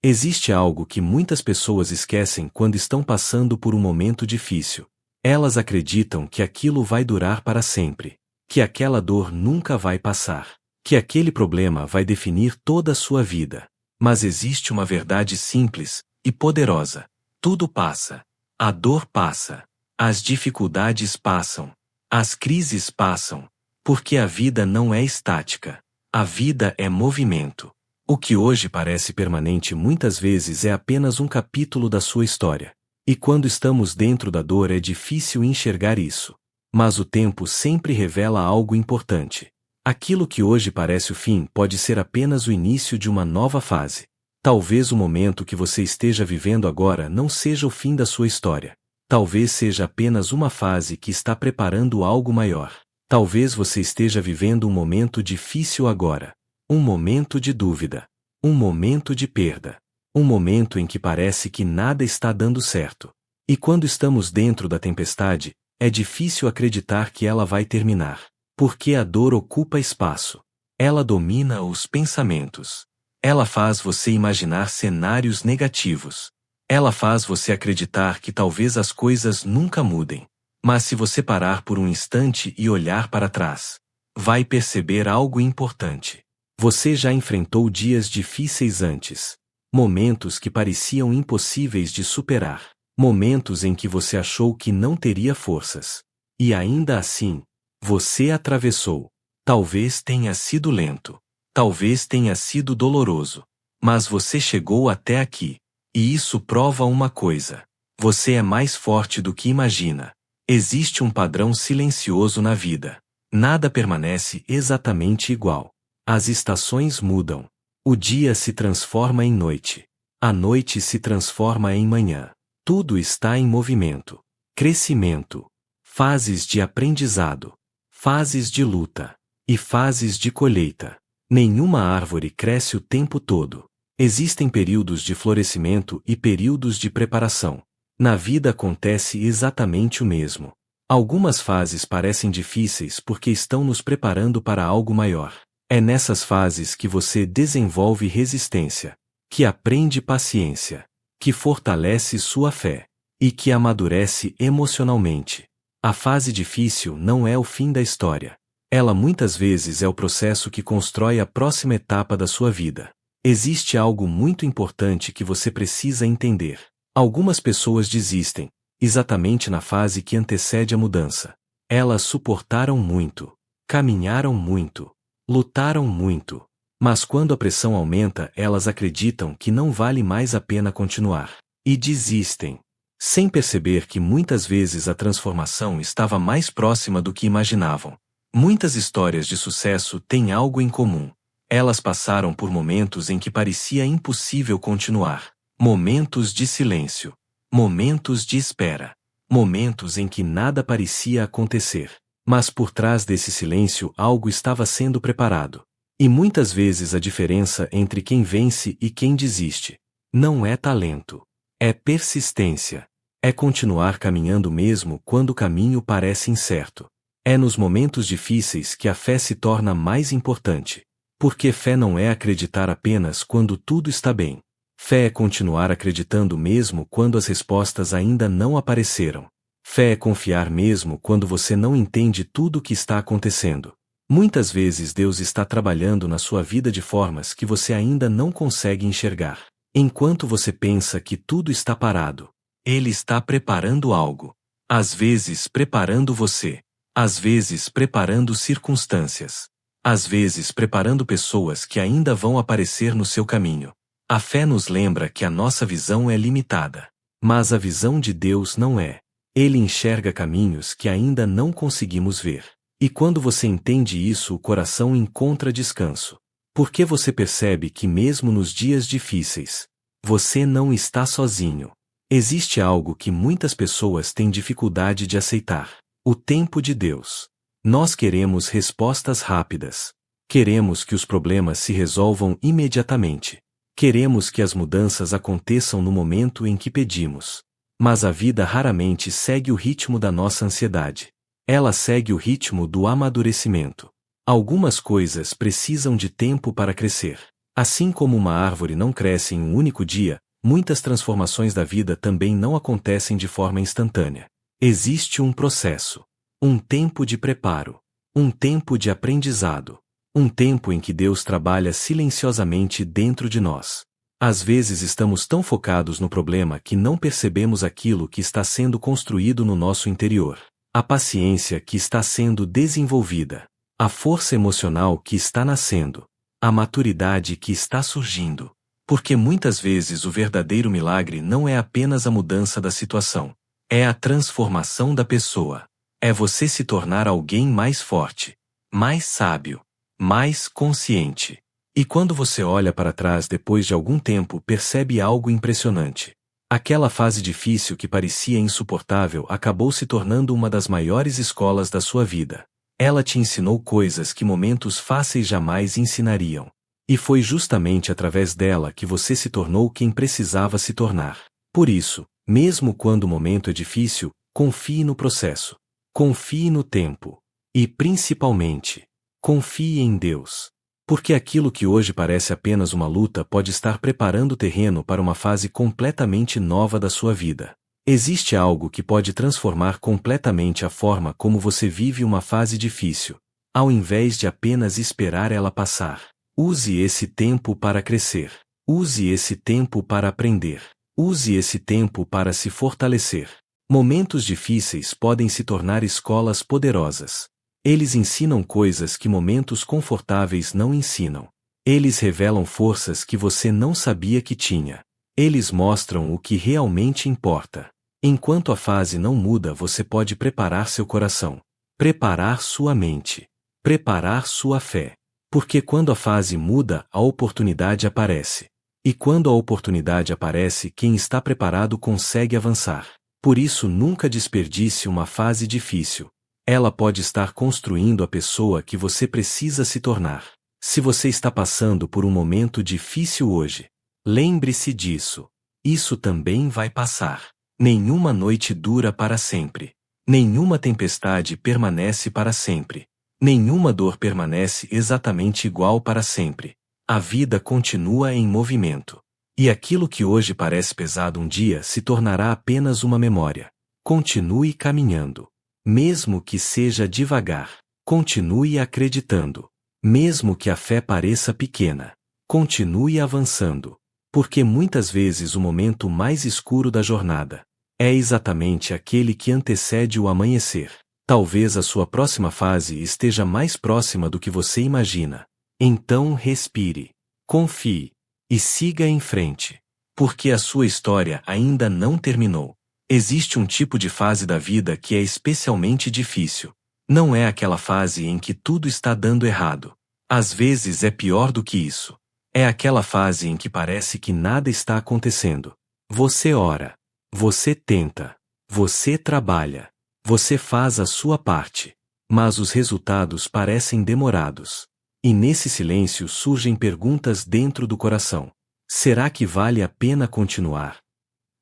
Existe algo que muitas pessoas esquecem quando estão passando por um momento difícil. Elas acreditam que aquilo vai durar para sempre, que aquela dor nunca vai passar, que aquele problema vai definir toda a sua vida. Mas existe uma verdade simples e poderosa. Tudo passa. A dor passa. As dificuldades passam. As crises passam. Porque a vida não é estática. A vida é movimento. O que hoje parece permanente muitas vezes é apenas um capítulo da sua história. E quando estamos dentro da dor é difícil enxergar isso. Mas o tempo sempre revela algo importante. Aquilo que hoje parece o fim pode ser apenas o início de uma nova fase. Talvez o momento que você esteja vivendo agora não seja o fim da sua história. Talvez seja apenas uma fase que está preparando algo maior. Talvez você esteja vivendo um momento difícil agora. Um momento de dúvida. Um momento de perda. Um momento em que parece que nada está dando certo. E quando estamos dentro da tempestade, é difícil acreditar que ela vai terminar. Porque a dor ocupa espaço. Ela domina os pensamentos. Ela faz você imaginar cenários negativos. Ela faz você acreditar que talvez as coisas nunca mudem. Mas se você parar por um instante e olhar para trás, vai perceber algo importante. Você já enfrentou dias difíceis antes. Momentos que pareciam impossíveis de superar. Momentos em que você achou que não teria forças. E ainda assim, você atravessou. Talvez tenha sido lento. Talvez tenha sido doloroso. Mas você chegou até aqui. E isso prova uma coisa. Você é mais forte do que imagina. Existe um padrão silencioso na vida. Nada permanece exatamente igual. As estações mudam. O dia se transforma em noite. A noite se transforma em manhã. Tudo está em movimento. Crescimento. Fases de aprendizado. Fases de luta. E fases de colheita. Nenhuma árvore cresce o tempo todo. Existem períodos de florescimento e períodos de preparação. Na vida acontece exatamente o mesmo. Algumas fases parecem difíceis porque estão nos preparando para algo maior. É nessas fases que você desenvolve resistência, que aprende paciência, que fortalece sua fé e que amadurece emocionalmente. A fase difícil não é o fim da história. Ela muitas vezes é o processo que constrói a próxima etapa da sua vida. Existe algo muito importante que você precisa entender. Algumas pessoas desistem, exatamente na fase que antecede a mudança. Elas suportaram muito, caminharam muito, lutaram muito. Mas quando a pressão aumenta, elas acreditam que não vale mais a pena continuar. E desistem. Sem perceber que muitas vezes a transformação estava mais próxima do que imaginavam. Muitas histórias de sucesso têm algo em comum. Elas passaram por momentos em que parecia impossível continuar. Momentos de silêncio. Momentos de espera. Momentos em que nada parecia acontecer. Mas por trás desse silêncio algo estava sendo preparado. E muitas vezes a diferença entre quem vence e quem desiste não é talento. É persistência. É continuar caminhando mesmo quando o caminho parece incerto. É nos momentos difíceis que a fé se torna mais importante. Porque fé não é acreditar apenas quando tudo está bem. Fé é continuar acreditando mesmo quando as respostas ainda não apareceram. Fé é confiar mesmo quando você não entende tudo o que está acontecendo. Muitas vezes Deus está trabalhando na sua vida de formas que você ainda não consegue enxergar. Enquanto você pensa que tudo está parado, Ele está preparando algo. Às vezes preparando você. Às vezes preparando circunstâncias. Às vezes preparando pessoas que ainda vão aparecer no seu caminho. A fé nos lembra que a nossa visão é limitada. Mas a visão de Deus não é. Ele enxerga caminhos que ainda não conseguimos ver. E quando você entende isso, o coração encontra descanso. Porque você percebe que mesmo nos dias difíceis, você não está sozinho. Existe algo que muitas pessoas têm dificuldade de aceitar. O tempo de Deus. Nós queremos respostas rápidas. Queremos que os problemas se resolvam imediatamente. Queremos que as mudanças aconteçam no momento em que pedimos. Mas a vida raramente segue o ritmo da nossa ansiedade. Ela segue o ritmo do amadurecimento. Algumas coisas precisam de tempo para crescer. Assim como uma árvore não cresce em um único dia, muitas transformações da vida também não acontecem de forma instantânea. Existe um processo, um tempo de preparo, um tempo de aprendizado, um tempo em que Deus trabalha silenciosamente dentro de nós. Às vezes estamos tão focados no problema que não percebemos aquilo que está sendo construído no nosso interior, a paciência que está sendo desenvolvida, a força emocional que está nascendo, a maturidade que está surgindo. Porque muitas vezes o verdadeiro milagre não é apenas a mudança da situação, é a transformação da pessoa. É você se tornar alguém mais forte, mais sábio, mais consciente. E quando você olha para trás depois de algum tempo, percebe algo impressionante. Aquela fase difícil que parecia insuportável acabou se tornando uma das maiores escolas da sua vida. Ela te ensinou coisas que momentos fáceis jamais ensinariam. E foi justamente através dela que você se tornou quem precisava se tornar. Por isso, mesmo quando o momento é difícil, confie no processo. Confie no tempo. E, principalmente, confie em Deus. Porque aquilo que hoje parece apenas uma luta pode estar preparando o terreno para uma fase completamente nova da sua vida. Existe algo que pode transformar completamente a forma como você vive uma fase difícil, ao invés de apenas esperar ela passar. Use esse tempo para crescer. Use esse tempo para aprender. Use esse tempo para se fortalecer. Momentos difíceis podem se tornar escolas poderosas. Eles ensinam coisas que momentos confortáveis não ensinam. Eles revelam forças que você não sabia que tinha. Eles mostram o que realmente importa. Enquanto a fase não muda, você pode preparar seu coração, preparar sua mente, preparar sua fé. Porque quando a fase muda, a oportunidade aparece. E quando a oportunidade aparece, quem está preparado consegue avançar. Por isso, nunca desperdice uma fase difícil. Ela pode estar construindo a pessoa que você precisa se tornar. Se você está passando por um momento difícil hoje, lembre-se disso. Isso também vai passar. Nenhuma noite dura para sempre. Nenhuma tempestade permanece para sempre. Nenhuma dor permanece exatamente igual para sempre. A vida continua em movimento. E aquilo que hoje parece pesado um dia se tornará apenas uma memória. Continue caminhando. Mesmo que seja devagar. Continue acreditando. Mesmo que a fé pareça pequena. Continue avançando. Porque muitas vezes o momento mais escuro da jornada é exatamente aquele que antecede o amanhecer. Talvez a sua próxima fase esteja mais próxima do que você imagina. Então respire, confie e siga em frente. Porque a sua história ainda não terminou. Existe um tipo de fase da vida que é especialmente difícil. Não é aquela fase em que tudo está dando errado. Às vezes é pior do que isso. É aquela fase em que parece que nada está acontecendo. Você ora. Você tenta. Você trabalha. Você faz a sua parte. Mas os resultados parecem demorados. E nesse silêncio surgem perguntas dentro do coração. Será que vale a pena continuar?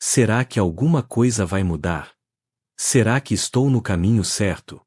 Será que alguma coisa vai mudar? Será que estou no caminho certo?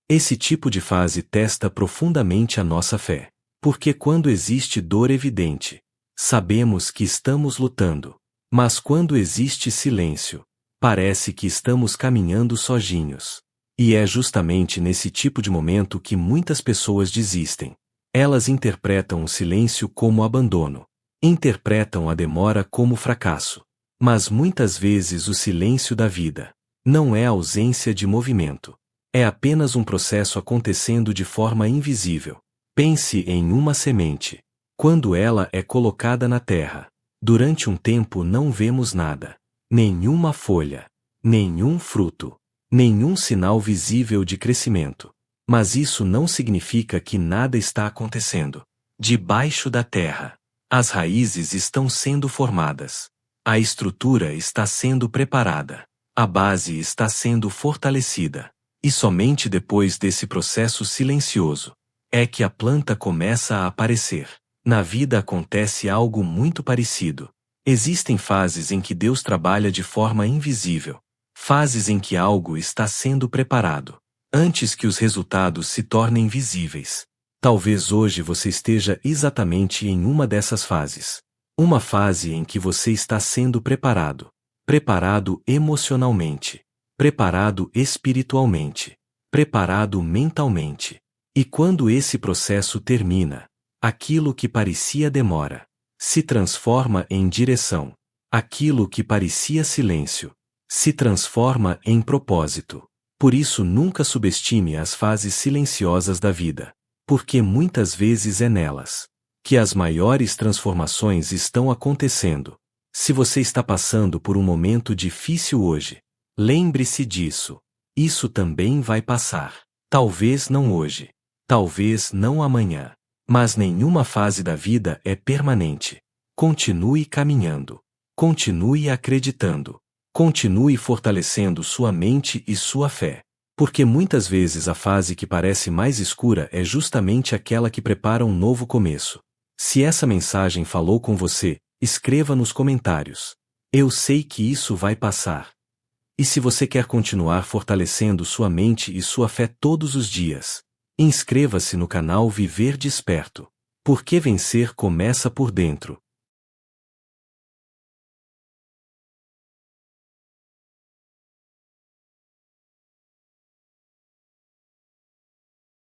Esse tipo de fase testa profundamente a nossa fé. Porque quando existe dor evidente, sabemos que estamos lutando. Mas quando existe silêncio, parece que estamos caminhando sozinhos. E é justamente nesse tipo de momento que muitas pessoas desistem. Elas interpretam o silêncio como abandono. Interpretam a demora como fracasso. Mas muitas vezes o silêncio da vida não é ausência de movimento. É apenas um processo acontecendo de forma invisível. Pense em uma semente. Quando ela é colocada na terra, durante um tempo não vemos nada. Nenhuma folha, nenhum fruto, nenhum sinal visível de crescimento. Mas isso não significa que nada está acontecendo. Debaixo da terra, as raízes estão sendo formadas. A estrutura está sendo preparada. A base está sendo fortalecida. E somente depois desse processo silencioso é que a planta começa a aparecer. Na vida acontece algo muito parecido. Existem fases em que Deus trabalha de forma invisível. Fases em que algo está sendo preparado, antes que os resultados se tornem visíveis. Talvez hoje você esteja exatamente em uma dessas fases. Uma fase em que você está sendo preparado. Preparado emocionalmente. Preparado espiritualmente. Preparado mentalmente. E quando esse processo termina, aquilo que parecia demora se transforma em direção. Aquilo que parecia silêncio se transforma em propósito. Por isso nunca subestime as fases silenciosas da vida, porque muitas vezes é nelas que as maiores transformações estão acontecendo. Se você está passando por um momento difícil hoje, lembre-se disso. Isso também vai passar. Talvez não hoje. Talvez não amanhã. Mas nenhuma fase da vida é permanente. Continue caminhando. Continue acreditando. Continue fortalecendo sua mente e sua fé. Porque muitas vezes a fase que parece mais escura é justamente aquela que prepara um novo começo. Se essa mensagem falou com você, escreva nos comentários. Eu sei que isso vai passar. E se você quer continuar fortalecendo sua mente e sua fé todos os dias, inscreva-se no canal Viver Desperto. Porque vencer começa por dentro.